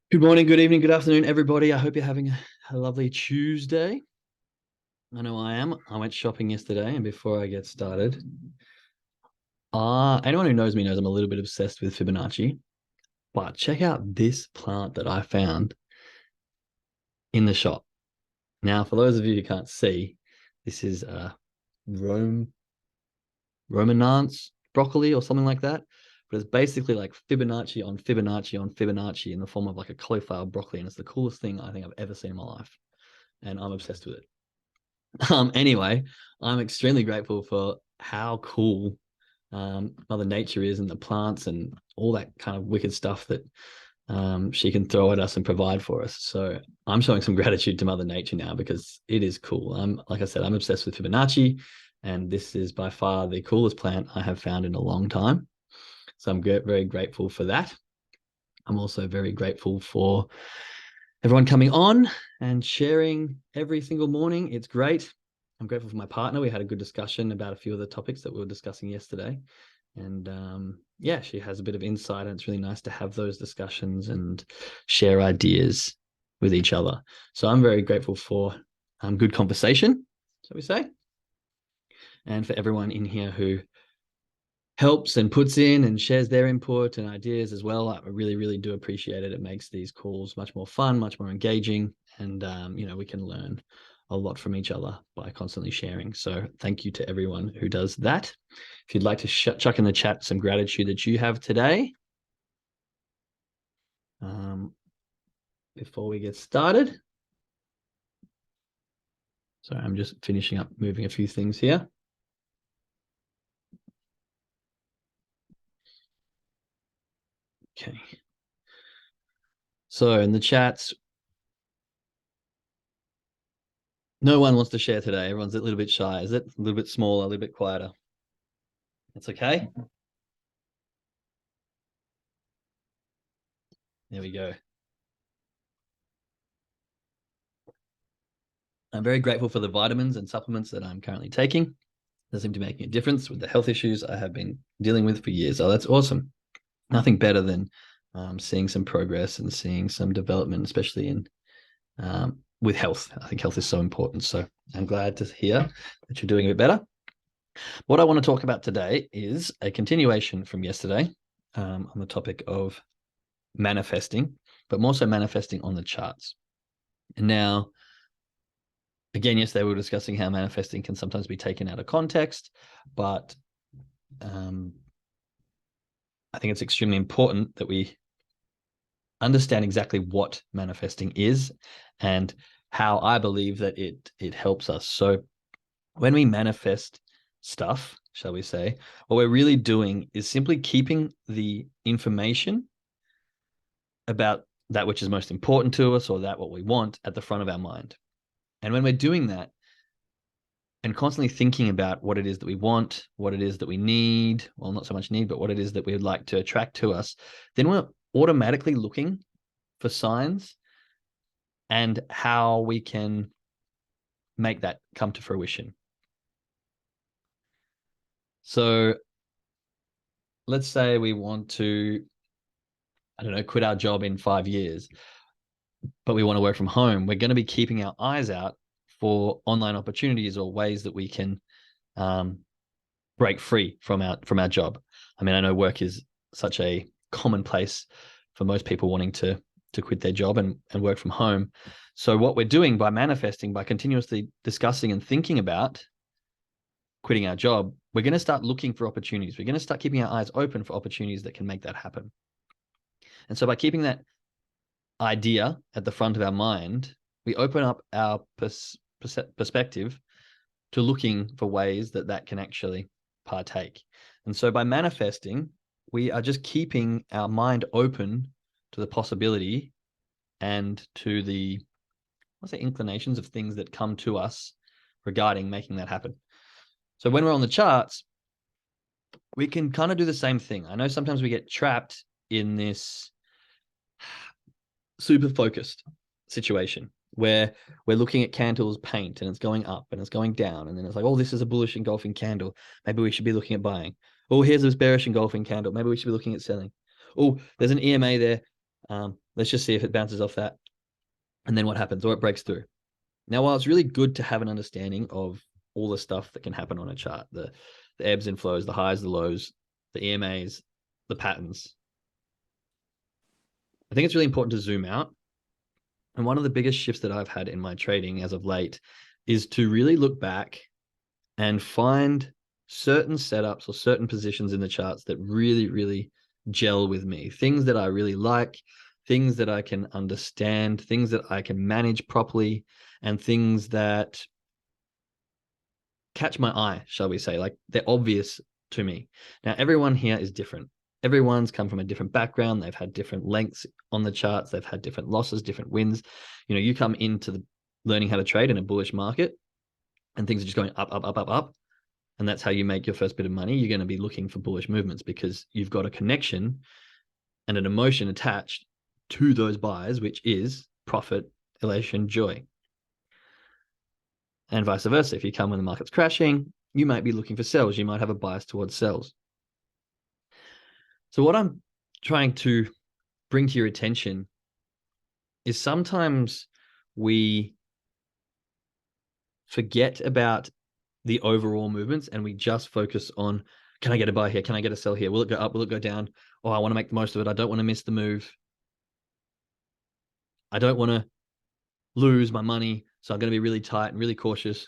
Good morning, good evening, good afternoon, everybody. I hope you're having a lovely Tuesday. I know I am. I went shopping yesterday, and before I get started, anyone who knows me knows I'm a little bit obsessed with Fibonacci. But check out this plant that I found in the shop. Now, for those of you who can't see, this is Rome Romanance broccoli or something like that. But it's basically like Fibonacci on Fibonacci on Fibonacci in the form of like a cauliflower broccoli, and it's the coolest thing I think I've ever seen in my life, and I'm obsessed with it. Anyway, I'm extremely grateful for how cool Mother Nature is, and the plants and all that kind of wicked stuff that she can throw at us and provide for us. So I'm showing some gratitude to Mother Nature now because it is cool. Like I said, I'm obsessed with Fibonacci, and this is by far the coolest plant I have found in a long time. So I'm very grateful for that. I'm also very grateful for everyone coming on and sharing every single morning. It's great. I'm grateful for my partner. We had a good discussion about a few of the topics that we were discussing yesterday. And yeah, she has a bit of insight, and it's really nice to have those discussions and share ideas with each other. So I'm very grateful for good conversation, so we say, and for everyone in here who helps and puts in and shares their input and ideas as well. I really, really do appreciate it. It makes these calls much more fun, much more engaging, and we can learn a lot from each other by constantly sharing. So thank you to everyone who does that. If you'd like to chuck in the chat some gratitude that you have today, before we get started. So I'm just finishing up moving a few things here. Okay. So in the chats, no one wants to share today. Everyone's a little bit shy. Is it a little bit smaller, a little bit quieter? That's okay. There we go. I'm very grateful for the vitamins and supplements that I'm currently taking. They seem to be making a difference with the health issues I have been dealing with for years. So that's awesome. Nothing better than seeing some progress and seeing some development, especially in with health. I think health is so important. So I'm glad to hear that you're doing a bit better. What I want to talk about today is a continuation from yesterday on the topic of manifesting, but more so manifesting on the charts. And now, again, yesterday we were discussing how manifesting can sometimes be taken out of context, but I think it's extremely important that we understand exactly what manifesting is and how I believe that it helps us. So when we manifest stuff, shall we say, what we're really doing is simply keeping the information about that which is most important to us, or that what we want, at the front of our mind. And when we're doing that and constantly thinking about what it is that we want, what it is that we need, well, not so much need, but what it is that we would like to attract to us, then we're automatically looking for signs and how we can make that come to fruition. So let's say we want to, I don't know, quit our job in 5 years, but we want to work from home. We're going to be keeping our eyes out for online opportunities or ways that we can break free from our job. I mean, I know work is such a commonplace for most people wanting to quit their job and work from home. So what we're doing by manifesting, by continuously discussing and thinking about quitting our job, we're going to start looking for opportunities. We're going to start keeping our eyes open for opportunities that can make that happen. And so by keeping that idea at the front of our mind, we open up our perspective to looking for ways that can actually partake. And so by manifesting, we are just keeping our mind open to the possibility and to the, let's say, inclinations of things that come to us regarding making that happen. So when we're on the charts, we can kind of do the same thing. I know sometimes we get trapped in this super focused situation where we're looking at candles paint and it's going up and it's going down. And then it's like, oh, this is a bullish engulfing candle. Maybe we should be looking at buying. Oh, here's this bearish engulfing candle. Maybe we should be looking at selling. Oh, there's an EMA there. Let's just see if it bounces off that. And then what happens? Or it breaks through. Now, while it's really good to have an understanding of all the stuff that can happen on a chart, the ebbs and flows, the highs, the lows, the EMAs, the patterns, I think it's really important to zoom out. And one of the biggest shifts that I've had in my trading as of late is to really look back and find certain setups or certain positions in the charts that really, really gel with me. Things that I really like, things that I can understand, things that I can manage properly, and things that catch my eye, shall we say, like they're obvious to me. Now, everyone here is different. Everyone's come from a different background. They've had different lengths on the charts. They've had different losses, different wins. You come into the learning how to trade in a bullish market and things are just going up, up, up, up, up. And that's how you make your first bit of money. You're going to be looking for bullish movements because you've got a connection and an emotion attached to those buys, which is profit, elation, joy. And vice versa. If you come when the market's crashing, you might be looking for sells. You might have a bias towards sells. So what I'm trying to bring to your attention is sometimes we forget about the overall movements and we just focus on, can I get a buy here? Can I get a sell here? Will it go up? Will it go down? Oh, I want to make the most of it. I don't want to miss the move. I don't want to lose my money. So I'm going to be really tight and really cautious.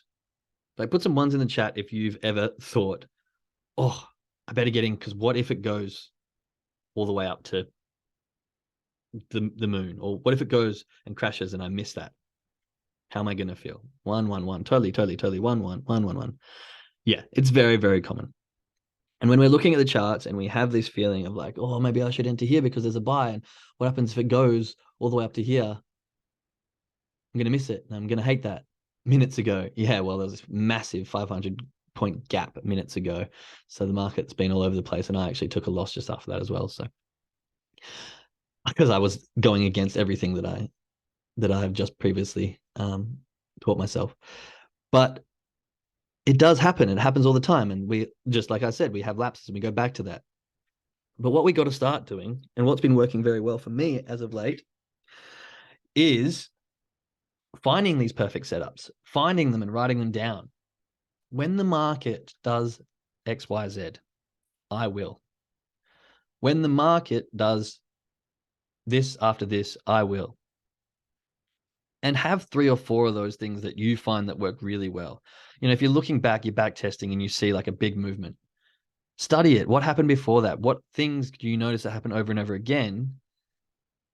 Like, put some ones in the chat if you've ever thought, oh, I better get in because what if it goes all the way up to the moon? Or what if it goes and crashes and I miss that? How am I going to feel? 1, 1, 1. Totally. 1, 1, 1, 1, 1. Yeah, it's very, very common. And when we're looking at the charts and we have this feeling of like, oh, maybe I should enter here because there's a buy. And what happens if it goes all the way up to here? I'm going to miss it. And I'm going to hate that. Minutes ago. Yeah, well, there was this massive 500-point gap minutes ago. So the market's been all over the place. And I actually took a loss just after that as well. So because I was going against everything that I've just previously taught myself. But it does happen. It happens all the time. And we, just like I said, we have lapses and we go back to that. But what we got to start doing, and what's been working very well for me as of late, is finding these perfect setups, finding them and writing them down. When the market does X, Y, Z, I will. When the market does this after this, I will. And have 3 or 4 of those things that you find that work really well. If you're looking back, you're back testing and you see like a big movement, study it. What happened before that? What things do you notice that happen over and over again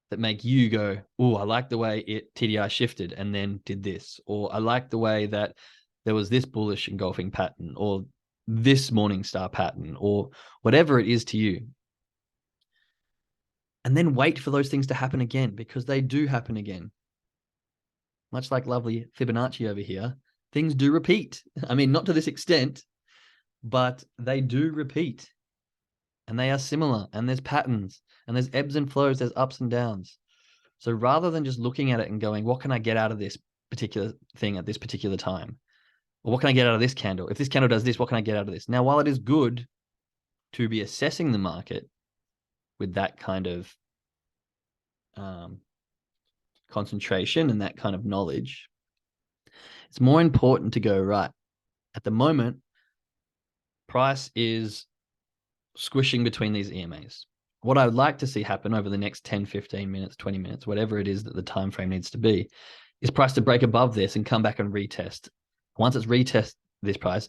that make you go, oh, I like the way it TDI shifted and then did this, or I like the way that there was this bullish engulfing pattern, or this morning star pattern, or whatever it is to you. And then wait for those things to happen again, because they do happen again. Much like lovely Fibonacci over here, things do repeat. I mean, not to this extent, but they do repeat. And they are similar, and there's patterns, and there's ebbs and flows, there's ups and downs. So rather than just looking at it and going, what can I get out of this particular thing at this particular time? Or what can I get out of this candle? If this candle does this, what can I get out of this? Now, while it is good to be assessing the market with that kind of concentration and that kind of knowledge, it's more important to go, right, at the moment, price is squishing between these EMAs. What I would like to see happen over the next 10, 15 minutes, 20 minutes, whatever it is that the time frame needs to be, is price to break above this and come back and retest. Once it's retest this price,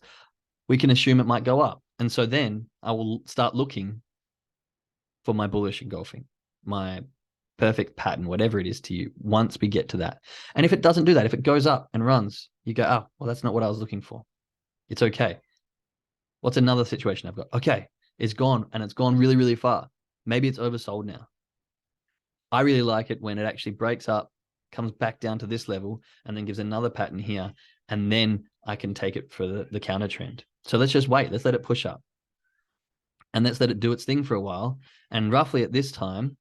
we can assume it might go up. And so then I will start looking for my bullish engulfing, my perfect pattern, whatever it is to you, once we get to that. And if it doesn't do that, if it goes up and runs, you go, oh, well, that's not what I was looking for. It's okay. What's another situation I've got? Okay, it's gone, and it's gone really, really far. Maybe it's oversold now. I really like it when it actually breaks up, comes back down to this level, and then gives another pattern here, and then I can take it for the counter trend. So let's just wait. Let's let it push up. And let's let it do its thing for a while. And roughly at this time,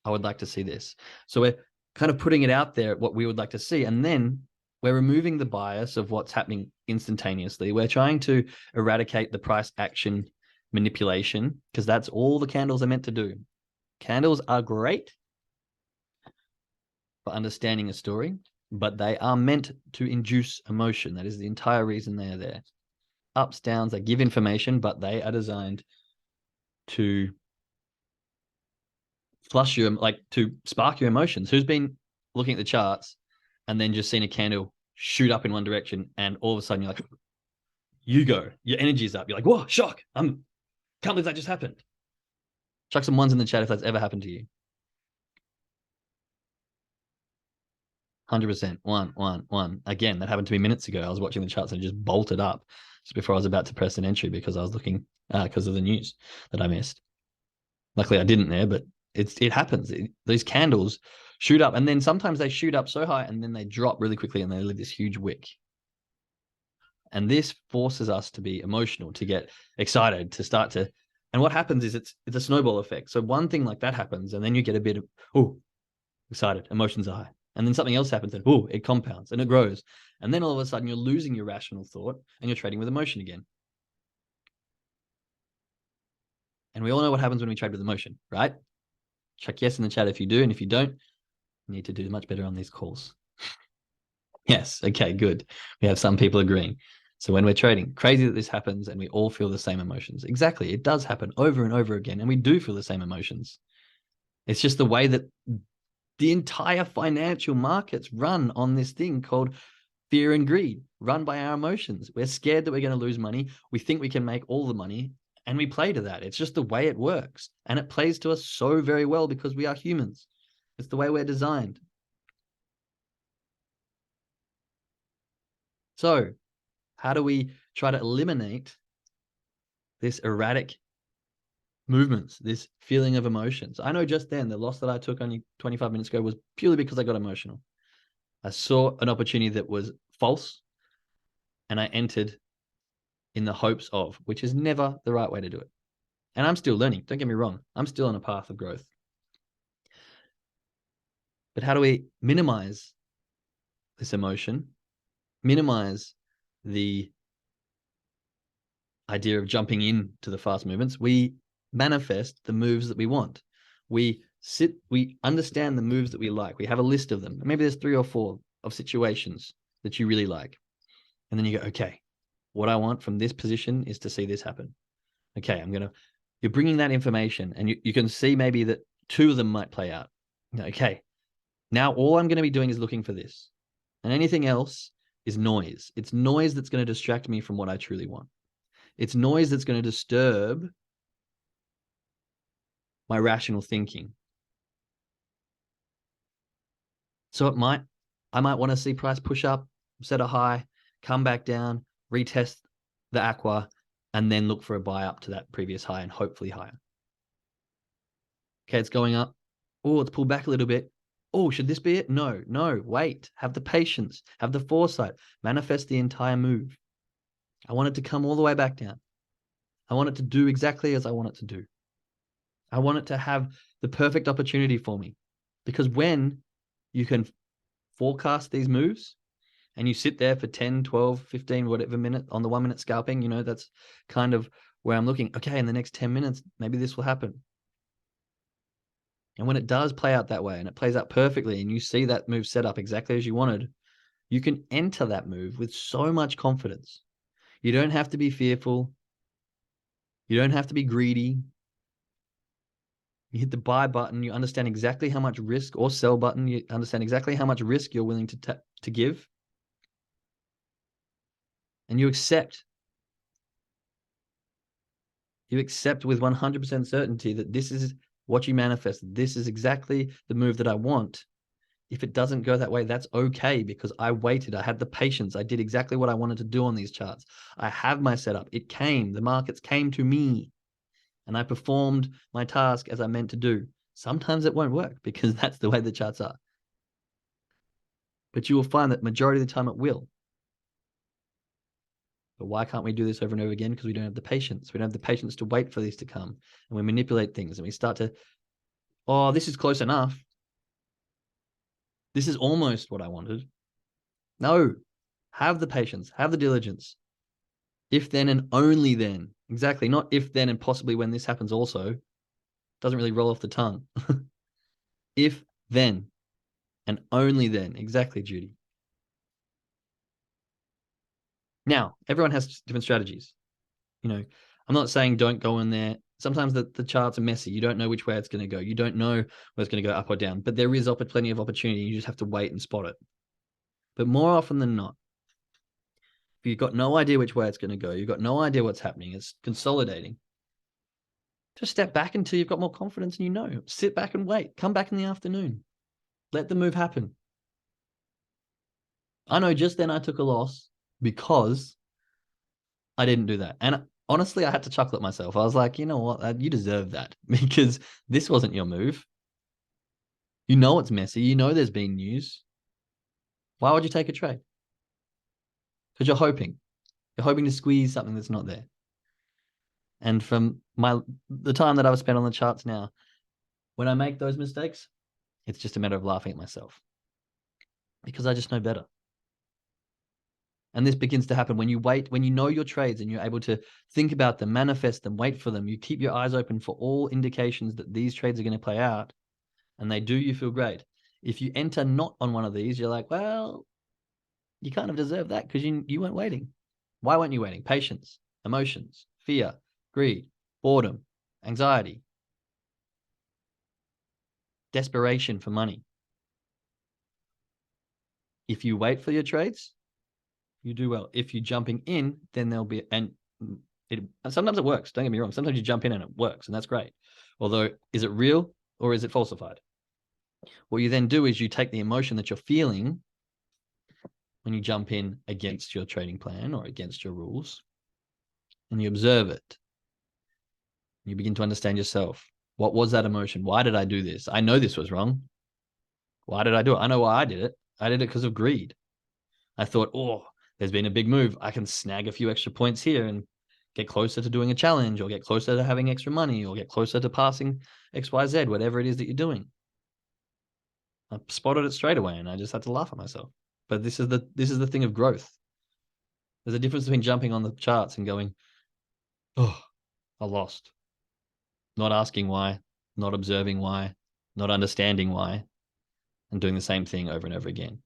I would like to see this. So we're kind of putting it out there, what we would like to see. And then we're removing the bias of what's happening instantaneously. We're trying to eradicate the price action manipulation, because that's all the candles are meant to do. Candles are great for understanding a story, but they are meant to induce emotion. That is the entire reason they are there. Ups, downs, they give information, but they are designed to flush you, like to spark your emotions. Who's been looking at the charts and then just seen a candle shoot up in one direction, and all of a sudden you're like, you go, your energy is up. You're like, whoa, shock. Can't believe that just happened. Chuck some ones in the chat if that's ever happened to you. 100%. One. Again, that happened to me minutes ago. I was watching the charts and it just bolted up just before I was about to press an entry because I was looking because of the news that I missed. Luckily, I didn't there, but it happens. These candles shoot up, and then sometimes they shoot up so high and then they drop really quickly and they leave this huge wick. And this forces us to be emotional, to get excited, to start to. And what happens is it's a snowball effect. So one thing like that happens, and then you get a bit of, oh, excited, emotions are high. And then something else happens, and oh, it compounds and it grows. And then all of a sudden you're losing your rational thought and you're trading with emotion again. And we all know what happens when we trade with emotion, right? Check yes in the chat if you do. And if you don't, you need to do much better on these calls. Yes. Okay, good. We have some people agreeing. So when we're trading, crazy that this happens and we all feel the same emotions. Exactly. It does happen over and over again. And we do feel the same emotions. It's just the way that the entire financial markets run on this thing called fear and greed, run by our emotions. We're scared that we're going to lose money. We think we can make all the money and we play to that. It's just the way it works. And it plays to us so very well because we are humans. It's the way we're designed. So how do we try to eliminate this erratic movements, this feeling of emotions? I know just then the loss that I took only 25 minutes ago was purely because I got emotional. I saw an opportunity that was false and I entered in the hopes of, which is never the right way to do it. And I'm still learning. Don't get me wrong. I'm still on a path of growth. But how do we minimize this emotion, minimize the idea of jumping into the fast movements? We manifest the moves that we want. We understand the moves that we like. We have a list of them. Maybe there's 3 or 4 of situations that you really like. And then you go, okay, what I want from this position is to see this happen. Okay, you're bringing that information and you can see maybe that 2 of them might play out. Okay, now all I'm going to be doing is looking for this. And anything else is noise. It's noise that's going to distract me from what I truly want. It's noise that's going to disturb my rational thinking. So I might want to see price push up, set a high, come back down, retest the aqua, and then look for a buy up to that previous high and hopefully higher. Okay, it's going up. Oh, it's pulled back a little bit. Oh, should this be it? No, wait. Have the patience, have the foresight, manifest the entire move. I want it to come all the way back down. I want it to do exactly as I want it to do. I want it to have the perfect opportunity for me. Because when you can forecast these moves and you sit there for 10, 12, 15, whatever minute on the 1 minute scalping, that's kind of where I'm looking. Okay, in the next 10 minutes, maybe this will happen. And when it does play out that way and it plays out perfectly and you see that move set up exactly as you wanted, you can enter that move with so much confidence. You don't have to be fearful. You don't have to be greedy. You hit the buy button. You understand exactly how much risk, or sell button. You understand exactly how much risk you're willing to give. And you accept. You accept with 100% certainty that this is what you manifest. This is exactly the move that I want. If it doesn't go that way, that's okay, because I waited. I had the patience. I did exactly what I wanted to do on these charts. I have my setup. It came. The markets came to me. And I performed my task as I meant to do. Sometimes it won't work because that's the way the charts are. But you will find that majority of the time it will. But why can't we do this over and over again? Because we don't have the patience. We don't have the patience to wait for these to come. And we manipulate things and we start to, oh, this is close enough. This is almost what I wanted. No, have the patience, have the diligence. If then and only then. Exactly. Not if then and possibly when this happens also. Doesn't really roll off the tongue. If then And only then. Exactly, Judy. Now, everyone has different strategies. I'm not saying don't go in there. Sometimes the charts are messy. You don't know which way it's going to go. You don't know whether it's going to go up or down, but there is plenty of opportunity. You just have to wait and spot it. But more often than not, if you've got no idea which way it's going to go, you've got no idea what's happening, it's consolidating, just step back until you've got more confidence and sit back and wait. Come back in the afternoon. Let the move happen. I know just then I took a loss because I didn't do that. And honestly, I had to chuckle at myself. I was like, you know what? You deserve that because this wasn't your move. It's messy. There's been news. Why would you take a trade? Because you're hoping. You're hoping to squeeze something that's not there. And from the time that I've spent on the charts now, when I make those mistakes, it's just a matter of laughing at myself because I just know better. And this begins to happen when you wait, when you know your trades and you're able to think about them, manifest them, wait for them. You keep your eyes open for all indications that these trades are going to play out, and they do, you feel great. If you enter not on one of these, you're like, well, you kind of deserve that because you weren't waiting. Why weren't you waiting? Patience, emotions, fear, greed, boredom, anxiety, desperation for money. If you wait for your trades, you do well. If you're jumping in, then there'll be, and sometimes it works. Don't get me wrong. Sometimes you jump in and it works, and that's great. Although, is it real or is it falsified? What you then do is you take the emotion that you're feeling when you jump in against your trading plan or against your rules, and you observe it. You begin to understand yourself. What was that emotion? Why did I do this? I know this was wrong. Why did I do it? I know why I did it. I did it because of greed. I thought, there's been a big move. I can snag a few extra points here and get closer to doing a challenge or get closer to having extra money or get closer to passing XYZ, whatever it is that you're doing. I spotted it straight away and I just had to laugh at myself. But this is the thing of growth. There's a difference between jumping on the charts and going, I lost. Not asking why, not observing why, not understanding why, and doing the same thing over and over again.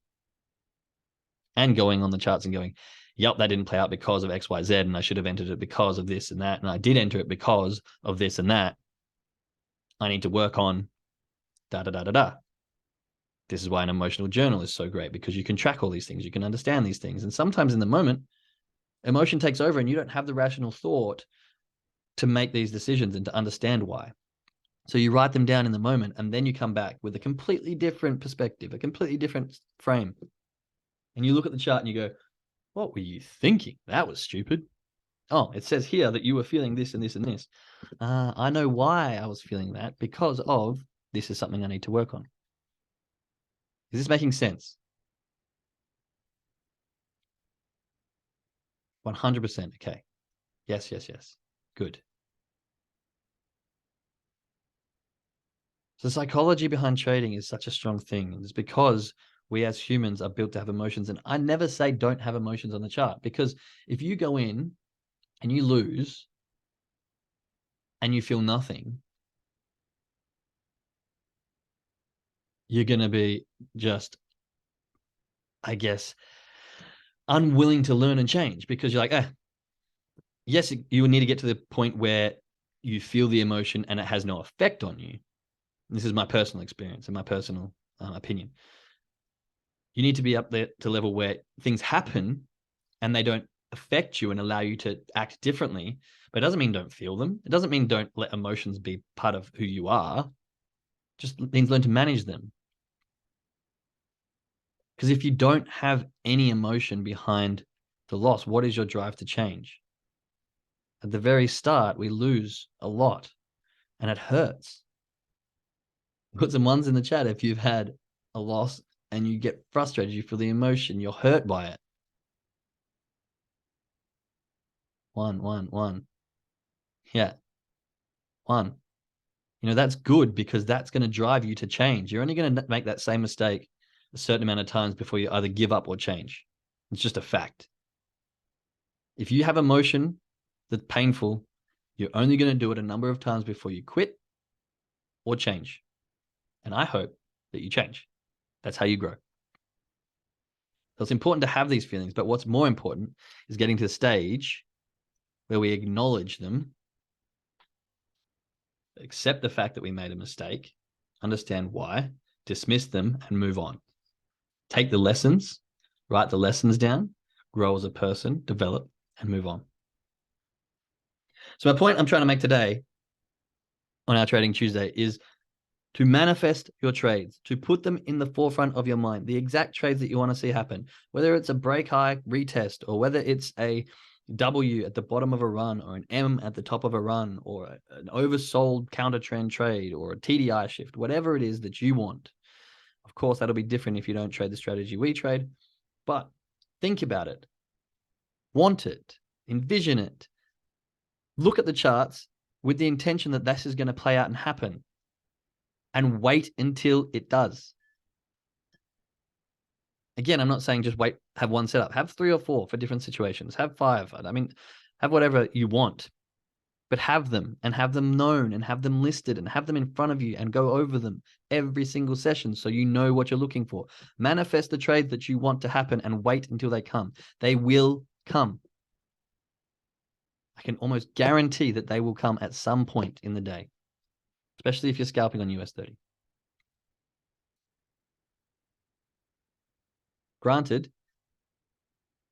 And going on the charts and going, yep, that didn't play out because of XYZ, and I should have entered it because of this and that, and I did enter it because of this and that. I need to work on da-da-da-da-da. This is why an emotional journal is so great, because you can track all these things, you can understand these things. And sometimes in the moment, emotion takes over and you don't have the rational thought to make these decisions and to understand why. So you write them down in the moment, and then you come back with a completely different perspective, a completely different frame. And you look at the chart and you go, what were you thinking? That was stupid. Oh, it says here that you were feeling this and this and this. I know why I was feeling that, because of this is something I need to work on. Is this making sense? 100%. Okay. Yes. Good. So psychology behind trading is such a strong thing. And it's because we as humans are built to have emotions. And I never say don't have emotions on the chart, because if you go in and you lose and you feel nothing, you're going to be just, I guess, unwilling to learn and change, because you're like, yes, you need to get to the point where you feel the emotion and it has no effect on you. This is my personal experience and my personal opinion. You need to be up there to level where things happen and they don't affect you and allow you to act differently. But it doesn't mean don't feel them. It doesn't mean don't let emotions be part of who you are. It just means learn to manage them. Because if you don't have any emotion behind the loss, what is your drive to change? At the very start, we lose a lot and it hurts. Put some ones in the chat if you've had a loss and you get frustrated, you feel the emotion, you're hurt by it. One. Yeah. One. That's good, because that's going to drive you to change. You're only going to make that same mistake a certain amount of times before you either give up or change. It's just a fact. If you have emotion that's painful, you're only going to do it a number of times before you quit or change. And I hope that you change. That's how you grow. So it's important to have these feelings, but what's more important is getting to the stage where we acknowledge them, accept the fact that we made a mistake, understand why, dismiss them, and move on. Take the lessons, write the lessons down, grow as a person, develop, and move on. So my point I'm trying to make today on our Trading Tuesday is to manifest your trades, to put them in the forefront of your mind, the exact trades that you want to see happen, whether it's a break high retest or whether it's a W at the bottom of a run or an M at the top of a run or an oversold counter trend trade or a TDI shift, whatever it is that you want. Of course, that'll be different if you don't trade the strategy we trade, but think about it, want it, envision it, look at the charts with the intention that this is going to play out and happen, and wait until it does. Again, I'm not saying just wait, have one setup, have 3 or 4 for different situations, have 5. I mean, have whatever you want, but have them and have them known and have them listed and have them in front of you and go over them every single session so you know what you're looking for. Manifest the trades that you want to happen and wait until they come. They will come. I can almost guarantee that they will come at some point in the day, especially if you're scalping on US 30. Granted,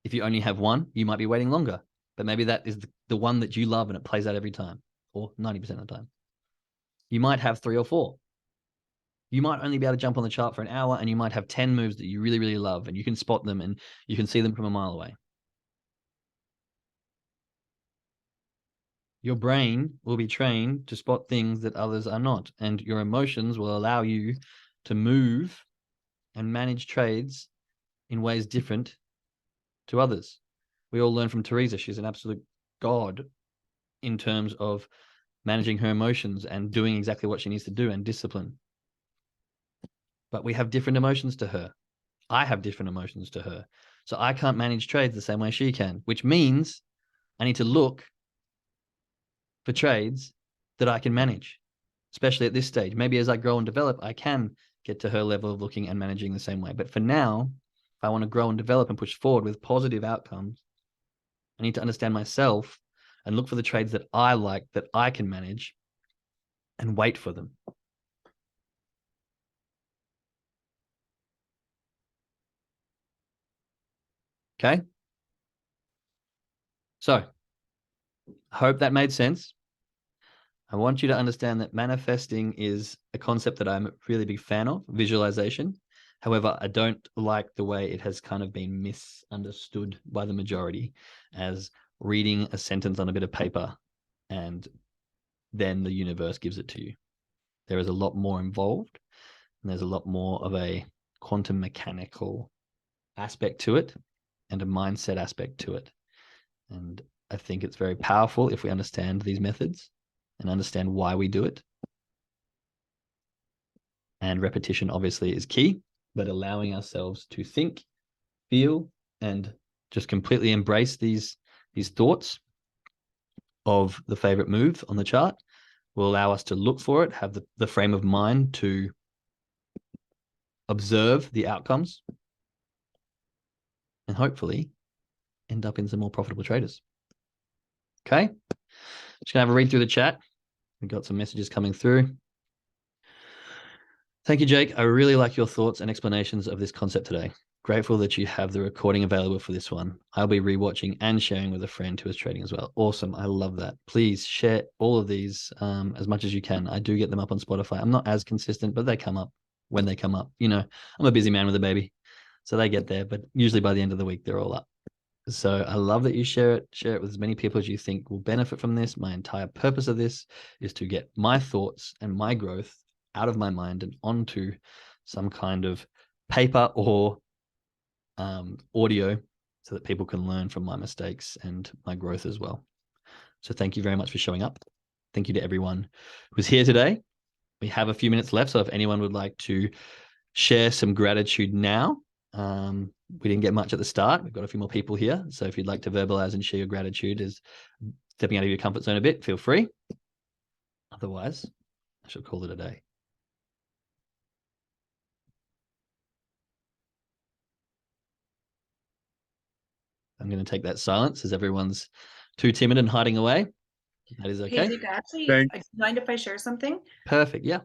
if you only have one, you might be waiting longer, but maybe that is the one that you love and it plays out every time, or 90% of the time. You might have 3 or 4. You might only be able to jump on the chart for an hour, and you might have 10 moves that you really, really love, and you can spot them and you can see them from a mile away. Your brain will be trained to spot things that others are not, and your emotions will allow you to move and manage trades in ways different to others. We all learn from Teresa. She's an absolute god in terms of managing her emotions and doing exactly what she needs to do and discipline. But we have different emotions to her. I have different emotions to her. So I can't manage trades the same way she can, which means I need to look for trades that I can manage, especially at this stage. Maybe as I grow and develop, I can get to her level of looking and managing the same way. But for now, if I want to grow and develop and push forward with positive outcomes, I need to understand myself and look for the trades that I like, that I can manage, and wait for them. Okay? So, I hope that made sense. I want you to understand that manifesting is a concept that I'm a really big fan of, visualization. However, I don't like the way it has kind of been misunderstood by the majority as reading a sentence on a bit of paper and then the universe gives it to you. There is a lot more involved, and there's a lot more of a quantum mechanical aspect to it and a mindset aspect to it. And I think it's very powerful if we understand these methods and understand why we do it. And repetition obviously is key, but allowing ourselves to think, feel, and just completely embrace these thoughts of the favorite move on the chart will allow us to look for it, have the frame of mind to observe the outcomes, and hopefully end up in some more profitable traders. Okay. Just gonna have a read through the chat. We've got some messages coming through. Thank you, Jake. I really like your thoughts and explanations of this concept today. Grateful that you have the recording available for this one. I'll be rewatching and sharing with a friend who is trading as well. Awesome. I love that. Please share all of these as much as you can. I do get them up on Spotify. I'm not as consistent, but they come up when they come up. You know, I'm a busy man with a baby, so they get there, but usually by the end of the week, they're all up. So I love that you share it with as many people as you think will benefit from this. My entire purpose of this is to get my thoughts and my growth out of my mind and onto some kind of paper or audio so that people can learn from my mistakes and my growth as well. So thank you very much for showing up. Thank you to everyone who's here today. We have a few minutes left, so if anyone would like to share some gratitude now, we didn't get much at the start. We've got a few more people here. So if you'd like to verbalize and share your gratitude as stepping out of your comfort zone a bit, feel free. Otherwise, I shall call it a day. I'm going to take that silence as everyone's too timid and hiding away. That is Hey, okay. Zeke, actually, Thanks. do you mind if I share something? Perfect. Yeah.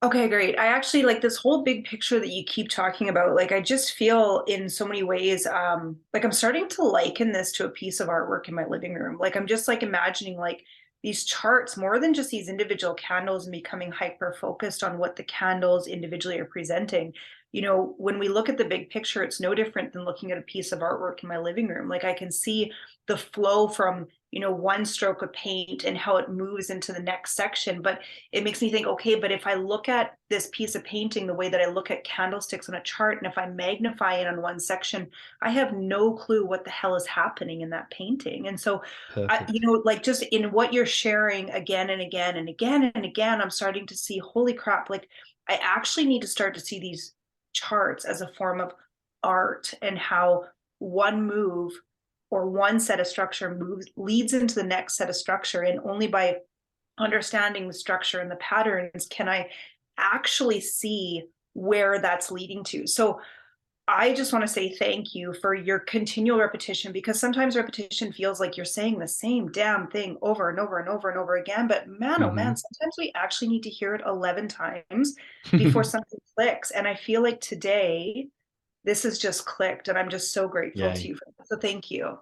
Okay, great. I actually like this whole big picture that you keep talking about. Like, I just feel in so many ways, like I'm starting to liken this to a piece of artwork in my living room. Like, I'm just like imagining like these charts more than just these individual candles and becoming hyper focused on what the candles individually are presenting. When we look at the big picture, it's no different than looking at a piece of artwork in my living room. Like, I can see the flow from, one stroke of paint and how it moves into the next section. But it makes me think, okay, but if I look at this piece of painting the way that I look at candlesticks on a chart, and if I magnify it on one section, I have no clue what the hell is happening in that painting. And so, Perfect. like just in what you're sharing again and again and again and again, I'm starting to see, holy crap, like I actually need to start to see these charts as a form of art, and how one move or one set of structure moves leads into the next set of structure. And only by understanding the structure and the patterns can I actually see where that's leading to. So I just want to say thank you for your continual repetition, because sometimes repetition feels like you're saying the same damn thing over and over and over and over again. But man, oh man, sometimes we actually need to hear it 11 times before something clicks. And I feel like today this has just clicked, and I'm just so grateful to Yay. you for that. So thank you.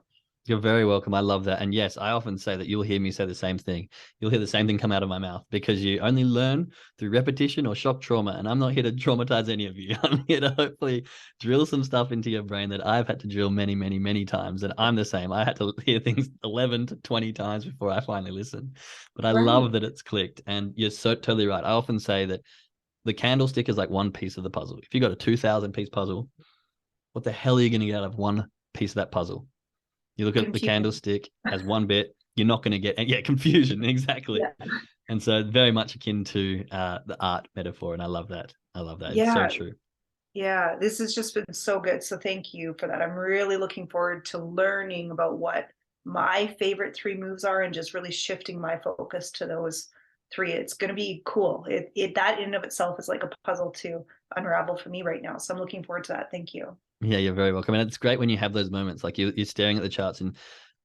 You're very welcome. I love that. And yes, I often say that you'll hear me say the same thing. You'll hear the same thing come out of my mouth, because you only learn through repetition or shock trauma. And I'm not here to traumatize any of you. I'm here to hopefully drill some stuff into your brain that I've had to drill many, many, many times. And I'm the same. I had to hear things 11 to 20 times before I finally listened. But I Right. love that it's clicked. And you're so totally right. I often say that the candlestick is like one piece of the puzzle. If you got a 2,000 piece puzzle, what the hell are you going to get out of one piece of that puzzle? You look at the Confusion. candlestick as one bit, you're not going to get, yeah, confusion. Exactly. Yeah. And so very much akin to the art metaphor. And I love that. I love that. It's so Yeah. true. Yeah, this has just been so good. So thank you for that. I'm really looking forward to learning about what my favorite three moves are, and just really shifting my focus to those three. It's going to be cool. It that in and of itself is like a puzzle to unravel for me right now. So I'm looking forward to that. Thank you. Yeah, you're very welcome. And it's great when you have those moments, like you're staring at the charts and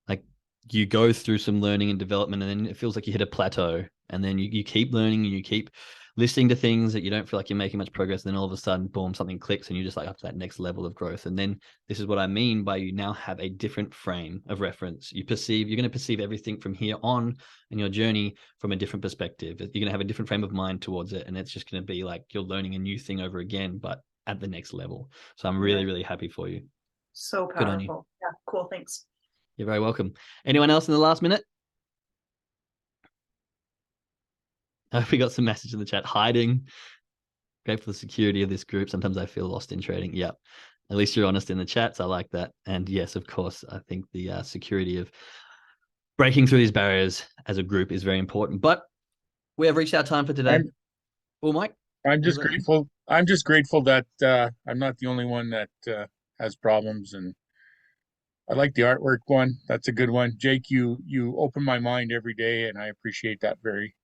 like you go through some learning and development, and then it feels like you hit a plateau, and then you keep learning and you keep listening to things that you don't feel like you're making much progress. And then all of a sudden, boom, something clicks and you're just like up to that next level of growth. And then this is what I mean by you now have a different frame of reference. You're going to perceive everything from here on in your journey from a different perspective. You're going to have a different frame of mind towards it. And it's just going to be like you're learning a new thing over again, but at the next level. So I'm Yeah, really, really happy for you. so Good on you. powerful. Yeah, cool. Thanks. You're very welcome. Anyone else in the last minute? We got some message in the chat. Hiding. Great for the security of this group. Sometimes I feel lost in trading. Yep. At least you're honest in the chats. I like that. And yes, of course, I think the security of breaking through these barriers as a group is very important. But we have reached our time for today. I'm Well, Mike, I'm you just let me. grateful. I'm just grateful that I'm not the only one that has problems, and I like the artwork one. That's a good one. Jake, you open my mind every day, and I appreciate that very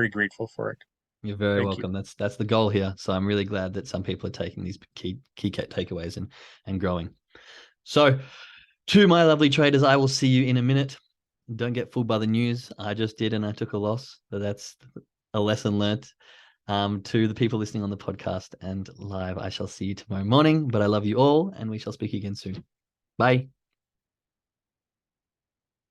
grateful for it. You're very Thank you. welcome. That's the goal here. So I'm really glad that some people are taking these key takeaways and growing. So to my lovely traders, I will see you in a minute. Don't get fooled by the news. I just did, and I took a loss. So that's a lesson learnt. To the people listening on the podcast and live, I shall see you tomorrow morning. But I love you all, and we shall speak again soon. Bye.